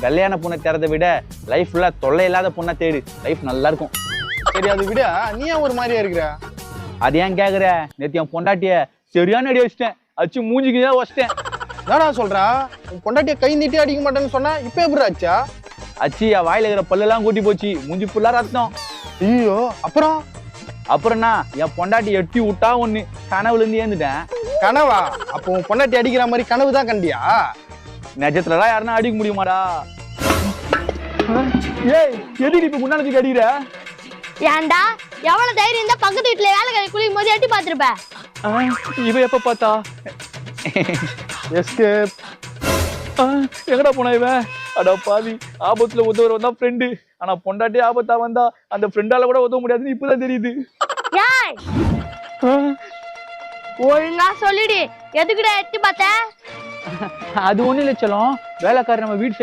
வெள்ளையான பொண்ணை தேர்றதை விட லைஃப் ஃபுல்லா தொல்லை இல்லாத பொண்ணை தேடு, லைஃப் நல்லா இருக்கும். சரி அதை விட நீ ஏன் ஒரு மாதிரியா இருக்கிற? அது ஏன் கேக்குற? நேத்து என் பொண்டாட்டிய சரியான அடி வச்சிட்டேன், அச்சு மூஞ்சிக்கு தான் வச்சிட்டேன். என்னடா சொல்றா? உன் பொண்டாட்டிய கை நீட்டி அடிக்க மாட்டேன்னு சொன்னா இப்ப எப்படி ஆச்சா? அச்சு என் வாயில இருக்கிற பல்லெல்லாம் கூட்டி போச்சு, மூஞ்சி ஃபுல்லா ரத்தம். ஐயோ அப்புறம்? அப்புறம்னா என் பொண்டாட்டி எட்டி விட்டா ஒண்ணு, கனவுல இருந்து ஏந்துட்டேன். கனவா? அப்போ உன் பொண்டாட்டி அடிக்கிற மாதிரி கனவு தான் கண்டியா? நிஜத்துலலாம் யாருன்னா அடிக்க முடியுமாடா? ஏய் எதுக்கு இப்ப முன்னாடி அடிக்கிற? ஏன்டா எவ்வளவு தைரியம் இருந்தா பக்கத்து வீட்டுல வேலைக்காரி குளிக்கும் போது எட்டி பாத்துருப்ப. இவ எப்ப பார்த்தா? எஸ்கேப். எங்கடா போனா இவன்? அடா பாவி, ஆபத்துல உதவுற வந்தா ஃப்ரெண்டு, ஆனா பொண்டாட்டி ஆபத்தா வந்தா அந்த ஃப்ரெண்டால கூட உதவ முடியாதுன்னு இப்பதான் தெரியுது. ஏய் ஒழுங்கா சொல்லிடு, எதுக்குடா எட்டி பார்த்த? அது ஒண்ணு இல்ல செல்லம், வேலைக்காரர் நம்ம வீட்டு